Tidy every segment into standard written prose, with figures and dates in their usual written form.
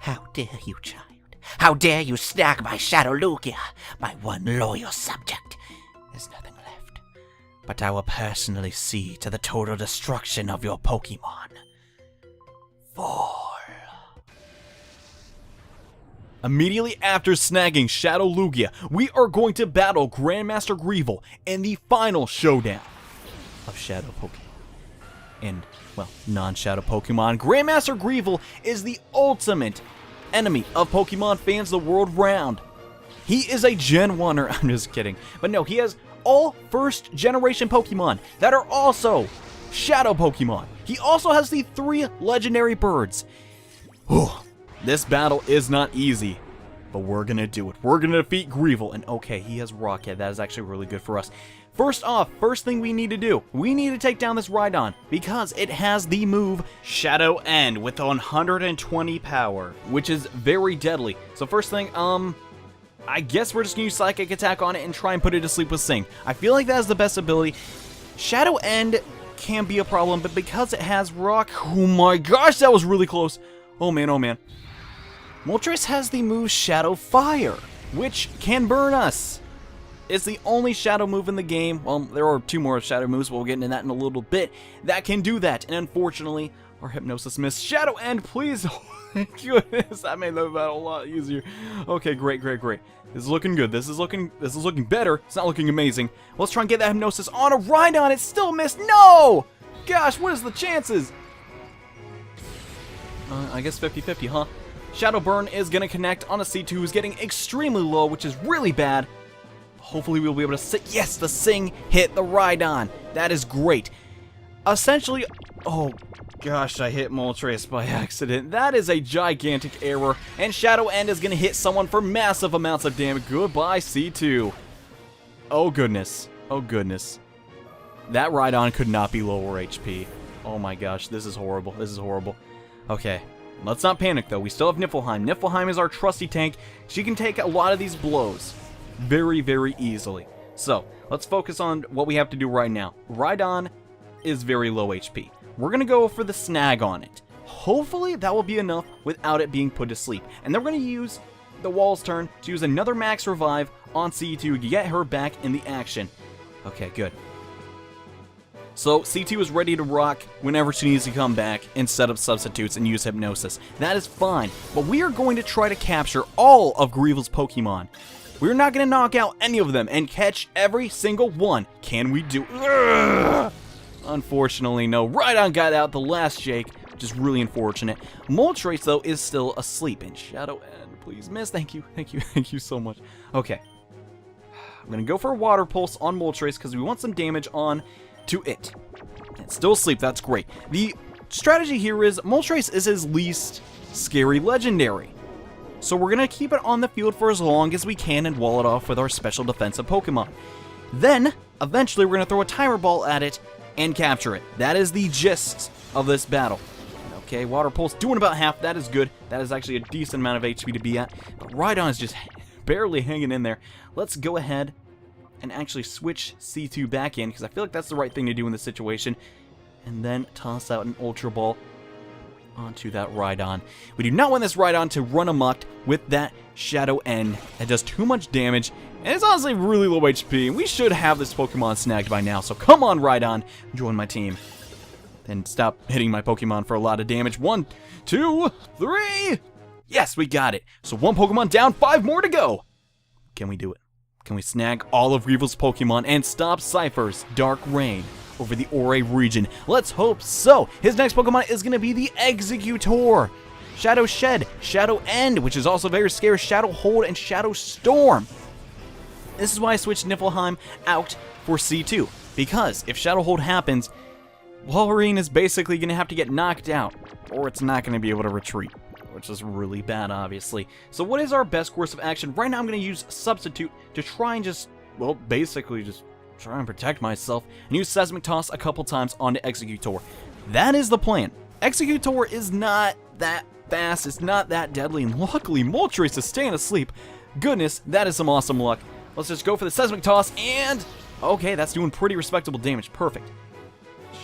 How dare you, child? How dare you snag my Shadow Lugia, my one loyal subject? There's nothing left, but I will personally see to the total destruction of your Pokemon. Fall. Immediately after snagging Shadow Lugia, we are going to battle Grandmaster Greevil in the final showdown of Shadow Pokemon. And, well, non-Shadow Pokemon. Grandmaster Greevil is the ultimate enemy of Pokemon fans the world round. He is a Gen 1er, I'm just kidding. But no, he has all first generation Pokemon that are also Shadow Pokemon. He also has the 3 legendary birds. Whew. This battle is not easy, but we're gonna do it. We're gonna defeat Greevil, and okay, he has Rocket. That is actually really good for us. First off, first thing we need to do, we need to take down this Rydon, because it has the move Shadow End with 120 power, which is very deadly. So first thing, I guess we're just gonna use Psychic Attack on it and try and put it to sleep with Sing. I feel like that is the best ability. Shadow End can be a problem, but because it has Rock, oh my gosh, that was really close. Oh man, oh man. Moltres has the move Shadow Fire, which can burn us. It's the only Shadow move in the game. Well, there are 2 more Shadow moves, we'll get into that in a little bit, that can do that. And unfortunately, our Hypnosis missed. Shadow End, please. Oh my goodness, that made the battle a lot easier. Okay, great, great, great. This is looking good. This is looking better. It's not looking amazing. Let's try and get that Hypnosis on a Rydon. It still missed. No! Gosh, what is the chances? I guess 50-50, huh? Shadow Burn is going to connect on a C2 who's getting extremely low, which is really bad. Hopefully we'll be able to sit. Yes, the Sing hit the Rydon. That is great. Essentially, oh gosh, I hit Moltres by accident. That is a gigantic error. And Shadow End is going to hit someone for massive amounts of damage. Goodbye, C2. Oh goodness. Oh goodness. That Rydon could not be lower HP. Oh my gosh, this is horrible. This is horrible. Okay. Let's not panic, though. We still have Niflheim. Niflheim is our trusty tank. She can take a lot of these blows very, very easily. So, let's focus on what we have to do right now. Rydon is very low HP. We're going to go for the snag on it. Hopefully, that will be enough without it being put to sleep. And then we're going to use the Wall's turn to use another Max Revive on C2 to get her back in the action. Okay, good. So, C2 is ready to rock whenever she needs to come back and set up substitutes and use Hypnosis. That is fine, but we are going to try to capture all of Greevil's Pokemon. We're not going to knock out any of them and catch every single one. Can we do it? Unfortunately, no. Rydon got out the last shake, which is really unfortunate. Moltres, though, is still asleep. And Shadow End, please miss. Thank you, thank you, thank you so much. Okay. I'm going to go for a Water Pulse on Moltres because we want some damage on to it. It's still asleep, that's great. The strategy here is Moltres is his least scary legendary. So we're going to keep it on the field for as long as we can and wall it off with our special defensive Pokemon. Then, eventually we're going to throw a Timer Ball at it and capture it. That is the gist of this battle. Okay, Water Pulse doing about half, that is good. That is actually a decent amount of HP to be at. But Rydon is just barely hanging in there. Let's go ahead and actually switch C2 back in, because I feel like that's the right thing to do in this situation. And then toss out an Ultra Ball onto that Rydon. We do not want this Rydon to run amok with that Shadow End. It does too much damage, and it's honestly really low HP, and we should have this Pokemon snagged by now. So come on, Rydon, join my team. And stop hitting my Pokemon for a lot of damage. 1, 2, 3! Yes, we got it. So 1 Pokemon down, 5 more to go. Can we do it? Can we snag all of Greevil's Pokemon and stop Cypher's Dark Reign over the Ore region? Let's hope so. His next Pokemon is going to be the Exeggutor. Shadow Shed, Shadow End, which is also very scary, Shadow Hold, and Shadow Storm. This is why I switched Niflheim out for C2. Because if Shadow Hold happens, Walrein is basically going to have to get knocked out, or it's not going to be able to retreat, which is really bad, obviously. So what is our best course of action? Right now I'm going to use Substitute to try and just, well, basically just try and protect myself, and use Seismic Toss a couple times onto Exeggutor. That is the plan. Exeggutor is not that fast, it's not that deadly, and luckily Moltres is staying asleep. Goodness, that is some awesome luck. Let's just go for the Seismic Toss, and okay, that's doing pretty respectable damage. Perfect.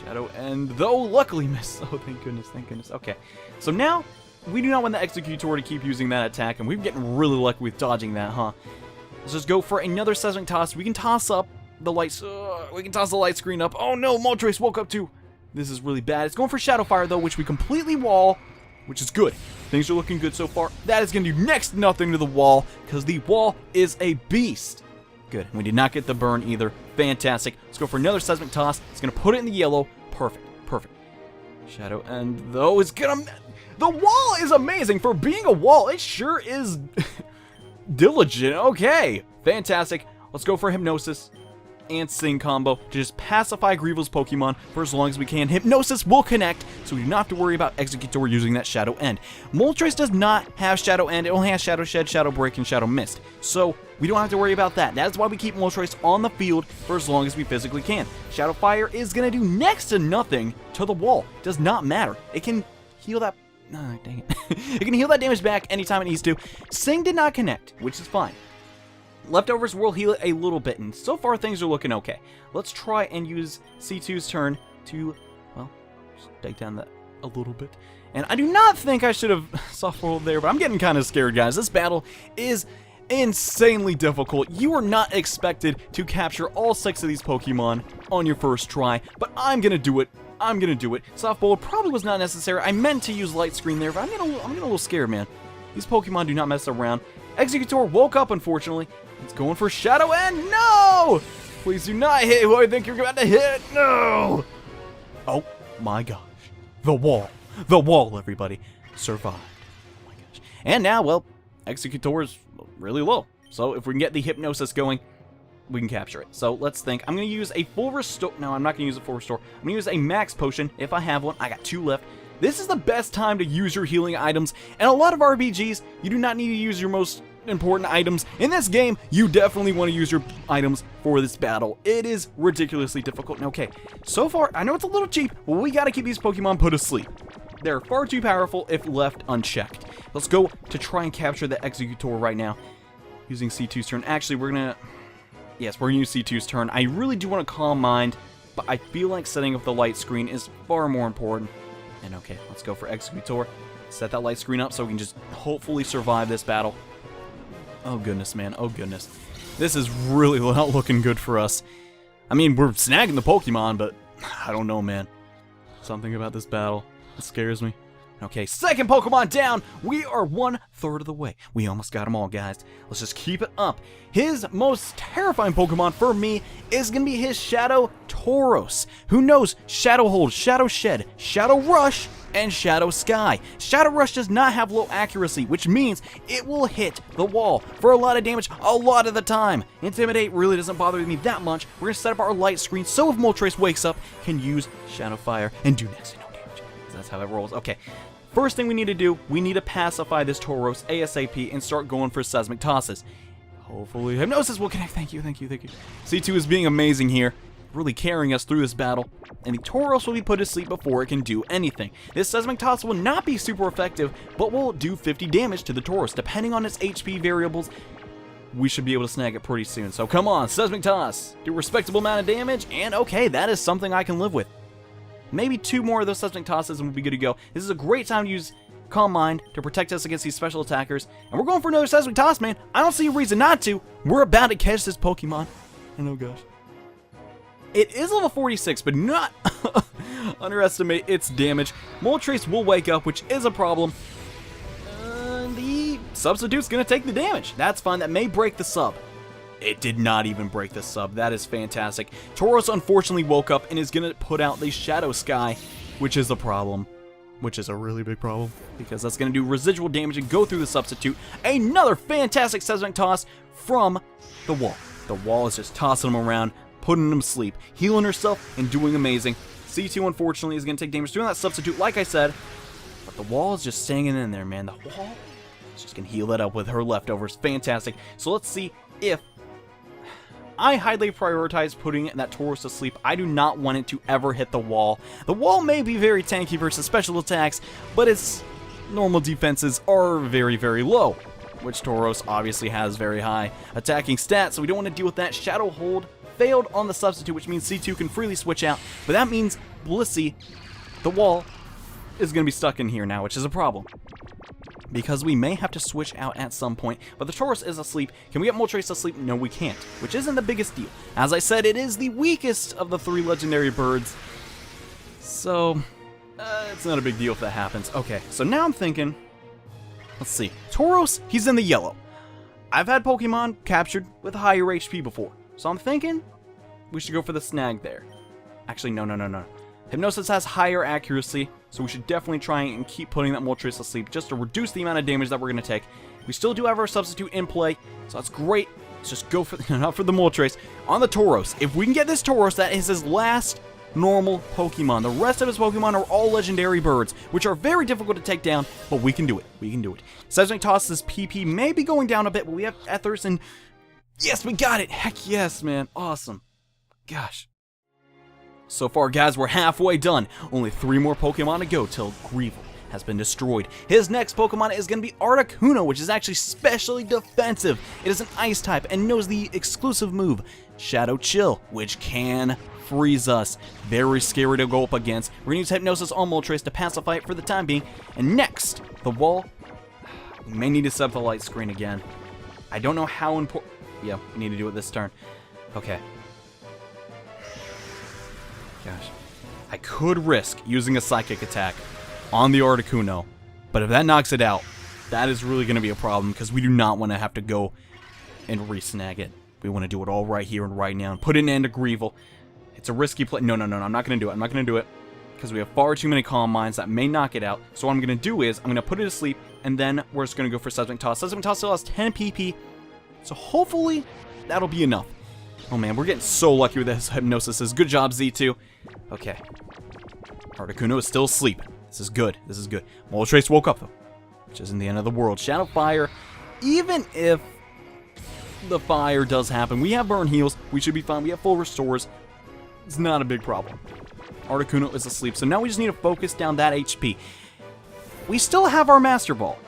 Shadow End, though, luckily missed. Oh, thank goodness, thank goodness. Okay, so now We do not want the Exeggutor to keep using that attack, and we're getting really lucky with dodging that, huh? Let's just go for another Seismic Toss. We can toss up the lights. We can toss the light screen up. Oh no, Moltres woke up too. This is really bad. It's going for Shadow Fire though, which we completely wall, which is good. Things are looking good so far. That is going to do next to nothing to the wall, because the wall is a beast. Good. We did not get the burn either. Fantastic. Let's go for another Seismic Toss. It's going to put it in the yellow. Perfect. Perfect. Shadow End though is going to... The wall is amazing. For being a wall, it sure is diligent. Okay. Fantastic. Let's go for Hypnosis and Sing combo to just pacify Greevil's Pokemon for as long as we can. Hypnosis will connect, so we do not have to worry about Exeggutor using that Shadow End. Moltres does not have Shadow End. It only has Shadow Shed, Shadow Break, and Shadow Mist. So we don't have to worry about that. That's why we keep Moltres on the field for as long as we physically can. Shadow Fire is going to do next to nothing to the wall. Does not matter. It can heal that... Oh, dang it. It can heal that damage back anytime it needs to. Sing did not connect, which is fine. Leftovers will heal it a little bit, and so far things are looking okay. Let's try and use C2's turn to, well, just take down that a little bit. And I do not think I should have soft-rolled there, but I'm getting kind of scared, guys. This battle is insanely difficult. You are not expected to capture all 6 of these Pokemon on your first try, but I'm going to do it. I'm going to do it. Soft Bolt probably was not necessary. I meant to use Light Screen there, but I'm getting a little scared, man. These Pokemon do not mess around. Exeggutor woke up, unfortunately. It's going for Shadow End. No! Please do not hit who I think you're about to hit. No! Oh my gosh. The wall. The wall, everybody. Survived. Oh my gosh. And now, well, Exeggutor is really low. So if we can get the Hypnosis going, we can capture it. So let's think. I'm going to use a full restore. No, I'm not going to use a full restore. I'm going to use a max potion if I have one. I got 2 left. This is the best time to use your healing items. And a lot of RPGs, you do not need to use your most important items. In this game, you definitely want to use your items for this battle. It is ridiculously difficult. Okay, so far, I know it's a little cheap, but we got to keep these Pokemon put to sleep. They're far too powerful if left unchecked. Let's go to try and capture the Exeggutor right now. Using C2's turn. Actually, we're going to... Yes, we're going to use C2's turn. I really do want to Calm Mind, but I feel like setting up the light screen is far more important. And okay, let's go for Exeggutor. Set that light screen up so we can just hopefully survive this battle. Oh goodness, man. Oh goodness. This is really not looking good for us. I mean, we're snagging the Pokemon, but I don't know, man. Something about this battle scares me. Okay, second Pokemon down. We are 1/3 of the way. We almost got them all, guys. Let's just keep it up. His most terrifying Pokemon for me is going to be his Shadow Tauros. Who knows? Shadow Hold, Shadow Shed, Shadow Rush, and Shadow Sky. Shadow Rush does not have low accuracy, which means it will hit the wall for a lot of damage a lot of the time. Intimidate really doesn't bother me that much. We're going to set up our light screen so if Moltres wakes up, can use Shadow Fire and do next to no damage. That's how it rolls. Okay. First thing we need to do, we need to pacify this Tauros ASAP and start going for Seismic Tosses. Hopefully Hypnosis will connect. Thank you, thank you, thank you. C2 is being amazing here, really carrying us through this battle, and the Tauros will be put to sleep before it can do anything. This Seismic Toss will not be super effective, but will do 50 damage to the Tauros. Depending on its HP variables, we should be able to snag it pretty soon. So come on, Seismic Toss, do a respectable amount of damage, and okay, that is something I can live with. Maybe 2 more of those Seismic Tosses and we'll be good to go. This is a great time to use Calm Mind to protect us against these special attackers. And we're going for another Seismic Toss, man. I don't see a reason not to. We're about to catch this Pokemon. And oh gosh. It is level 46, but not underestimate its damage. Moltres will wake up, which is a problem. The substitute's going to take the damage. That's fine. That may break the sub. It did not even break the sub. That is fantastic. Tauros unfortunately woke up and is going to put out the Shadow Sky, which is a problem. Which is a really big problem, because that's going to do residual damage and go through the substitute. Another fantastic Seismic Toss from the wall. The wall is just tossing them around, putting them to sleep, healing herself, and doing amazing. C2, unfortunately, is going to take damage doing that substitute, like I said. But the wall is just staying in there, man. The wall is just going to heal that up with her leftovers. Fantastic. So let's see if... I highly prioritize putting that Tauros to sleep. I do not want it to ever hit the wall. The wall may be very tanky versus special attacks, but its normal defenses are very, very low, which Tauros obviously has very high attacking stats, so we don't want to deal with that. Shadow Hold failed on the substitute, which means C2 can freely switch out, but that means Blissey, the wall, is going to be stuck in here now, which is a problem. Because we may have to switch out at some point, but the Tauros is asleep. Can we get Moltres asleep? No, we can't, which isn't the biggest deal. As I said, it is the weakest of the 3 legendary birds, so it's not a big deal if that happens. Okay, so now I'm thinking, let's see, Tauros, he's in the yellow. I've had Pokemon captured with higher HP before, so I'm thinking we should go for the snag there. Actually, no. Hypnosis has higher accuracy, so we should definitely try and keep putting that Moltres asleep just to reduce the amount of damage that we're going to take. We still do have our substitute in play, so that's great. Let's just go for not for the Moltres. On the Tauros, if we can get this Tauros, that is his last normal Pokemon. The rest of his Pokemon are all legendary birds, which are very difficult to take down, but we can do it. We can do it. Seismic Toss's PP may be going down a bit, but we have Ethers, and yes, we got it. Heck yes, man. Awesome. Gosh. So far, guys, we're halfway done. Only 3 more Pokemon to go till Greevil has been destroyed. His next Pokemon is going to be Articuno, which is actually specially defensive. It is an Ice type and knows the exclusive move, Shadow Chill, which can freeze us. Very scary to go up against. We're going to use Hypnosis on Moltres to pacify it for the time being. And next, the wall. We may need to set up the light screen again. I don't know how important. Yeah, we need to do it this turn. Okay. Gosh. I could risk using a Psychic attack on the Articuno, but if that knocks it out, that is really going to be a problem because we do not want to have to go and re-snag it. We want to do it all right here and right now and put an end to Greevil. It's a risky play. No, I'm not going to do it. I'm not going to do it because we have far too many Calm Minds that may knock it out. So what I'm going to do is I'm going to put it to sleep, and then we're just going to go for Seismic Toss. Seismic Toss still has 10 PP, so hopefully that'll be enough. Oh man, we're getting so lucky with this Hypnosis. Good job, Z2. Okay. Articuno is still asleep. This is good. This is good. Moltres woke up, though, which isn't the end of the world. Shadow Fire, even if the fire does happen, we have burn heals. We should be fine. We have full restores. It's not a big problem. Articuno is asleep, so now we just need to focus down that HP. We still have our Master Ball.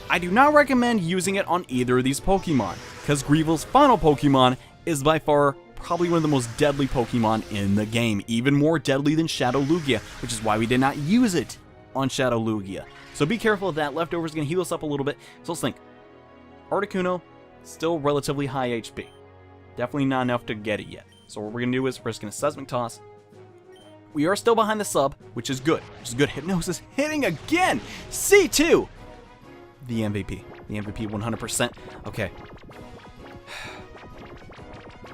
I do not recommend using it on either of these Pokemon, because Greevil's final Pokemon is by far probably one of the most deadly Pokemon in the game. Even more deadly than Shadow Lugia, which is why we did not use it on Shadow Lugia. So be careful of that. Leftover is going to heal us up a little bit. So let's think. Articuno, still relatively high HP. Definitely not enough to get it yet. So what we're going to do is we're just going to Seismic Toss. We are still behind the sub, which is good. Hypnosis hitting again! C2! The MVP. The MVP 100%. Okay.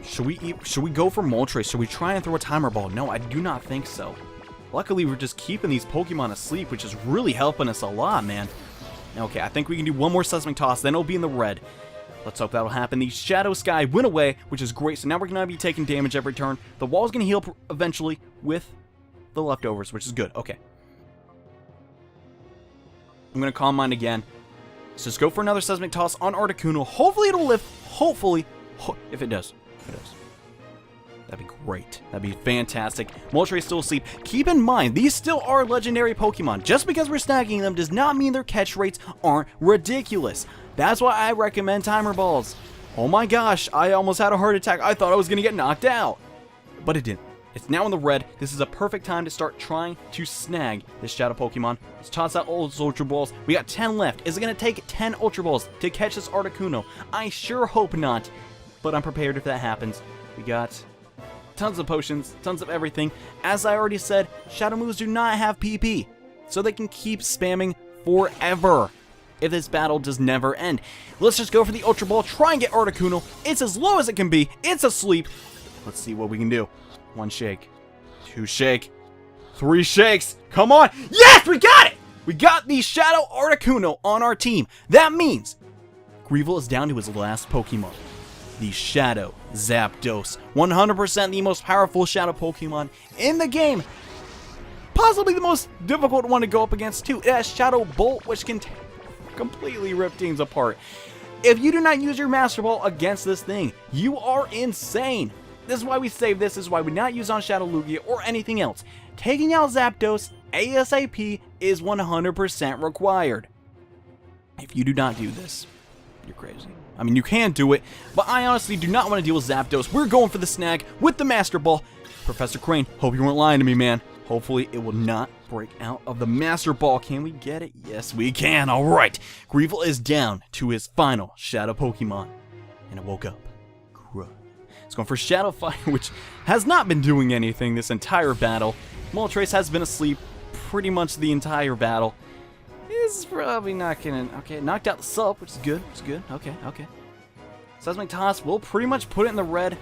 Should we go for Moltres? Should we try and throw a Timer Ball? No, I do not think so. Luckily, we're just keeping these Pokemon asleep, which is really helping us a lot, man. Okay, I think we can do one more Seismic Toss, then it'll be in the red. Let's hope that'll happen. The Shadow Sky went away, which is great, so now we're going to be taking damage every turn. The wall's going to heal eventually with the leftovers, which is good. Okay. I'm going to Calm Mind again. Let's just go for another Seismic Toss on Articuno. Hopefully it'll lift. Hopefully. If it does. That'd be great. That'd be fantastic. Moltres still asleep. Keep in mind, these still are legendary Pokemon. Just because we're snagging them does not mean their catch rates aren't ridiculous. That's why I recommend Timer Balls. Oh my gosh, I almost had a heart attack. I thought I was going to get knocked out. But it didn't. It's now in the red. This is a perfect time to start trying to snag this Shadow Pokemon. Let's toss out all those Ultra Balls. We got 10 left. Is it going to take 10 Ultra Balls to catch this Articuno? I sure hope not. But I'm prepared if that happens. We got tons of potions, tons of everything. As I already said, Shadow moves do not have PP, so they can keep spamming forever if this battle does never end. Let's just go for the Ultra Ball, try and get Articuno. It's as low as it can be. It's asleep. Let's see what we can do. 1 shake, 2 shake, 3 shakes. Come on. Yes, we got it! We got the Shadow Articuno on our team. That means Greevil is down to his last Pokemon. The Shadow Zapdos. 100% the most powerful Shadow Pokemon in the game. Possibly the most difficult one to go up against too. It has Shadow Bolt, which can completely rip teams apart. If you do not use your Master Ball against this thing, you are insane. This is why we save this. This is why we not use on Shadow Lugia or anything else. Taking out Zapdos ASAP is 100% required. If you do not do this, you're crazy. I mean, you can do it, but I honestly do not want to deal with Zapdos. We're going for the snag with the Master Ball. Professor Crane, hope you weren't lying to me, man. Hopefully it will not break out of the Master Ball. Can we get it? Yes, we can. All right. Greevil is down to his final Shadow Pokemon. And it woke up. Grunt. It's going for Shadow Fire, which has not been doing anything this entire battle. Moltres has been asleep pretty much the entire battle. This is probably not going to... Okay, knocked out the sub, which is good. It's good. Okay. Seismic Toss will pretty much put it in the red.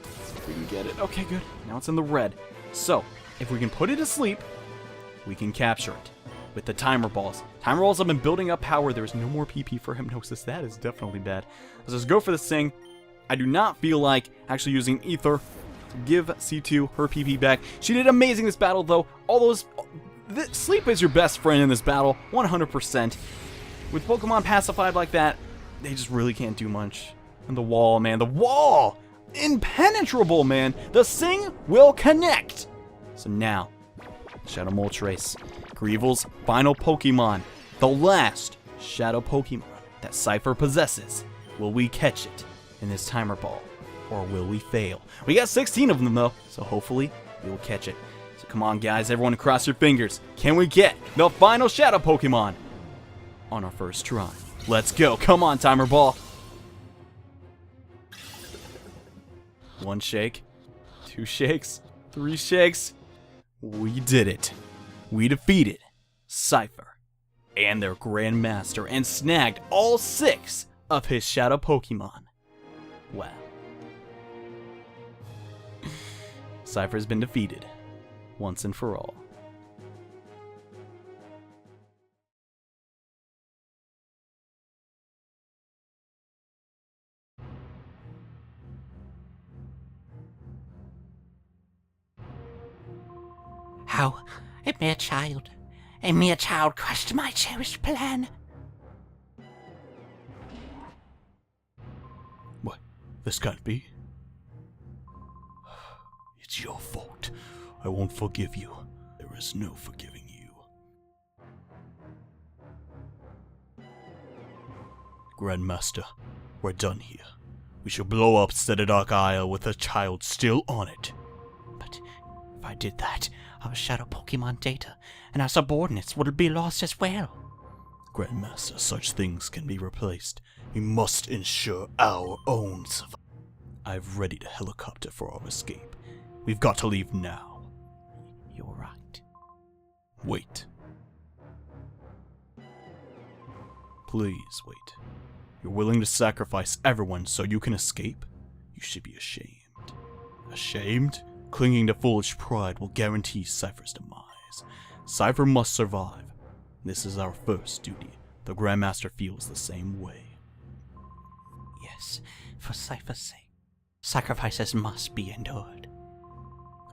Let's see if we can get it. Okay, good. Now it's in the red. So, if we can put it to sleep, we can capture it with the Timer Balls. Timer Balls have been building up power. There's no more PP for Hypnosis. That is definitely bad. Let's just go for the Sing. I do not feel like actually using Ether to give C2 her PP back. She did amazing this battle, though. Sleep is your best friend in this battle, 100%. With Pokemon pacified like that, they just really can't do much. And the wall, man. The wall! Impenetrable, man. The Sing will connect. So now, Shadow Moltres, Greevil's final Pokemon, the last Shadow Pokemon that Cypher possesses. Will we catch it in this Timer Ball, or will we fail? We got 16 of them, though, so hopefully we will catch it. So come on, guys, everyone cross your fingers. Can we get the final Shadow Pokemon on our first try? Let's go. Come on, Timer Ball. 1 shake, 2 shakes, 3 shakes. We did it. We defeated Cypher and their Grandmaster and snagged all 6 of his Shadow Pokemon. Wow. Cypher's been defeated once and for all. How a mere child crushed my cherished plan. What? This can't be. It's your fault. I won't forgive you. There is no forgiving you. Grandmaster, we're done here. We shall blow up Dark Isle with a child still on it. But if I did that, our Shadow Pokemon data and our subordinates would be lost as well. Grandmaster, such things can be replaced. We must ensure our own survival. I've readied a helicopter for our escape. We've got to leave now. You're right. Wait. Please wait. You're willing to sacrifice everyone so you can escape? You should be ashamed. Ashamed? Clinging to foolish pride will guarantee Cypher's demise. Cypher must survive. This is our first duty. The Grandmaster feels the same way. Yes, for Cypher's sake. Sacrifices must be endured.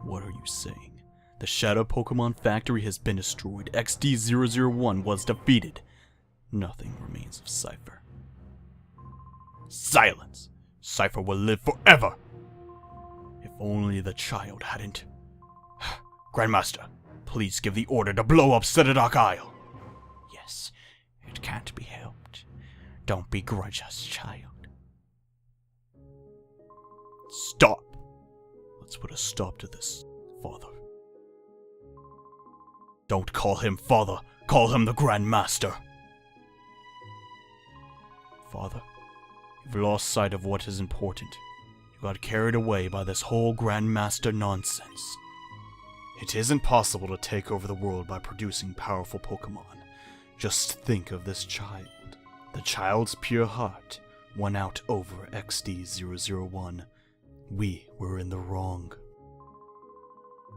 What are you saying? The Shadow Pokemon Factory has been destroyed. XD001 was defeated. Nothing remains of Cypher. Silence! Cypher will live forever! If only the child hadn't... Grandmaster, please give the order to blow up Dark Isle. Yes, it can't be helped. Don't begrudge us, child. Stop! Let's put a stop to this, Father. Don't call him Father. Call him the Grandmaster. Father, you've lost sight of what is important. You got carried away by this whole Grandmaster nonsense. It isn't possible to take over the world by producing powerful Pokemon. Just think of this child. The child's pure heart won out over XD001. We were in the wrong.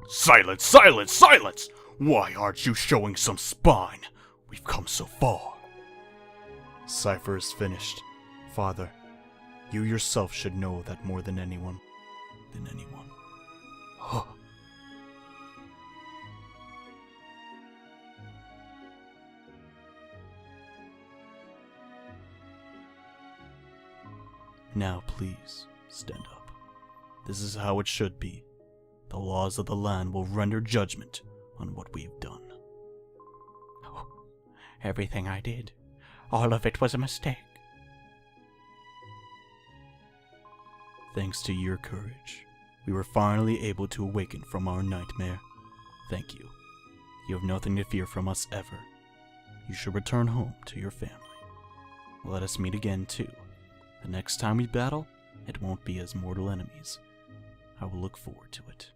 Silence! Silence! Silence! Why aren't you showing some spine? We've come so far. Cypher is finished. Father, you yourself should know that more than anyone. Huh. Now please, stand up. This is how it should be. The laws of the land will render judgment on what we've done. Oh, everything I did, all of it was a mistake. Thanks to your courage, we were finally able to awaken from our nightmare. thank you. You have nothing to fear from us ever. You should return home to your family. Let us meet again, too. The next time we battle, it won't be as mortal enemies. I will look forward to it.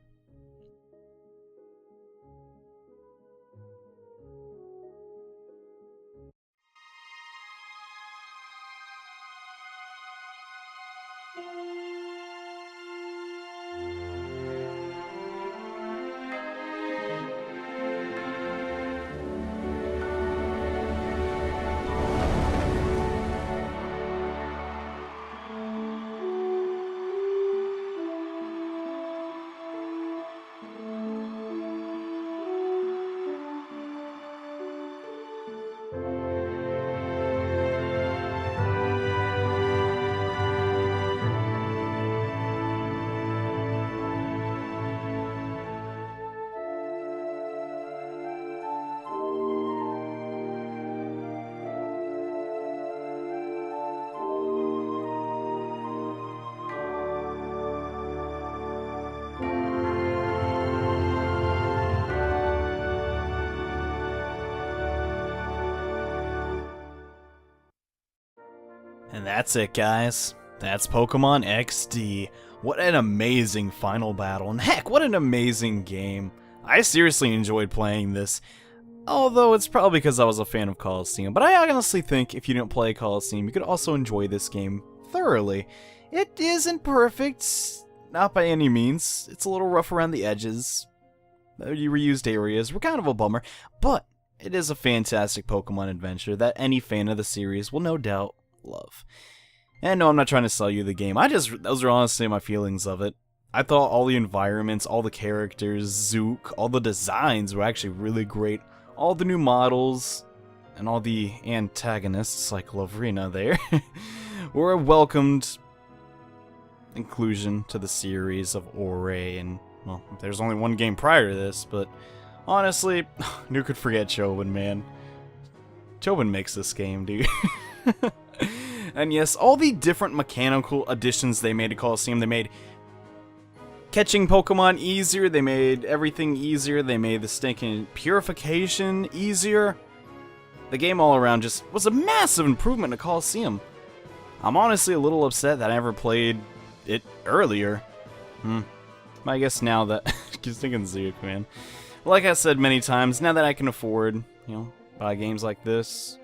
And that's it, guys. That's Pokemon XD. What an amazing final battle. And heck, what an amazing game. I seriously enjoyed playing this. Although it's probably because I was a fan of Coliseum. But I honestly think if you didn't play Coliseum, you could also enjoy this game thoroughly. It isn't perfect. Not by any means. It's a little rough around the edges. The reused areas were kind of a bummer. But it is a fantastic Pokemon adventure that any fan of the series will no doubt love. And no, I'm not trying to sell you the game. Those are honestly my feelings of it. I thought all the environments, all the characters, Zook, all the designs were actually really great. All the new models and all the antagonists like Lovrina there were a welcomed inclusion to the series of Ore. And well, there's only one game prior to this, but honestly, who could forget Chobin, man? Chobin makes this game, dude. And yes, all the different mechanical additions they made to Coliseum, they made catching Pokemon easier, they made everything easier, they made the stinking purification easier. The game all around just was a massive improvement to Coliseum. I'm honestly a little upset that I never played it earlier. I guess now that just thinking Zook, man. Like I said many times, now that I can afford, buy games like this,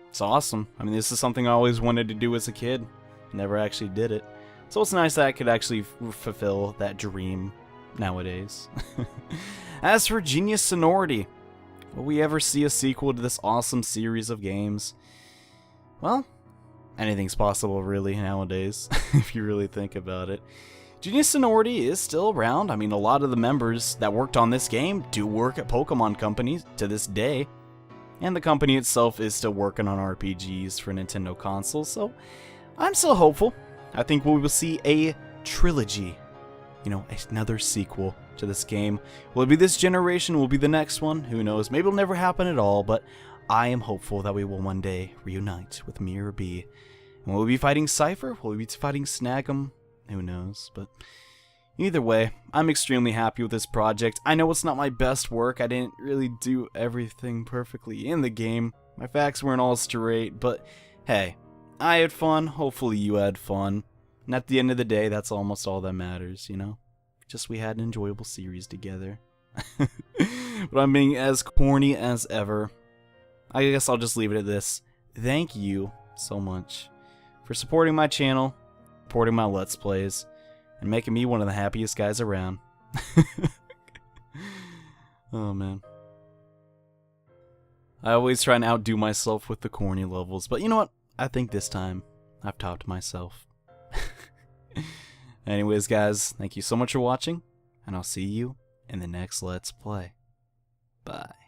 it's awesome. I mean, this is something I always wanted to do as a kid. Never actually did it. So it's nice that I could actually fulfill that dream nowadays. As for Genius Sonority, will we ever see a sequel to this awesome series of games? Well, anything's possible really nowadays, if you really think about it. Genius Sonority is still around. I mean, a lot of the members that worked on this game do work at Pokemon companies to this day. And the company itself is still working on RPGs for Nintendo consoles, so I'm still hopeful. I think we will see a trilogy, another sequel to this game. Will it be this generation? Will it be the next one? Who knows? Maybe it'll never happen at all, but I am hopeful that we will one day reunite with Mirror B. And will we be fighting Cypher? Will we be fighting Snag'em? Who knows? But either way, I'm extremely happy with this project. I know it's not my best work. I didn't really do everything perfectly in the game. My facts weren't all straight, but hey, I had fun. Hopefully you had fun. And at the end of the day, that's almost all that matters, Just we had an enjoyable series together. But I'm being as corny as ever. I guess I'll just leave it at this. Thank you so much for supporting my channel, supporting my Let's Plays, and making me one of the happiest guys around. Oh, man. I always try and outdo myself with the corny levels, but you know what? I think this time I've topped myself. Anyways, guys, thank you so much for watching, and I'll see you in the next Let's Play. Bye.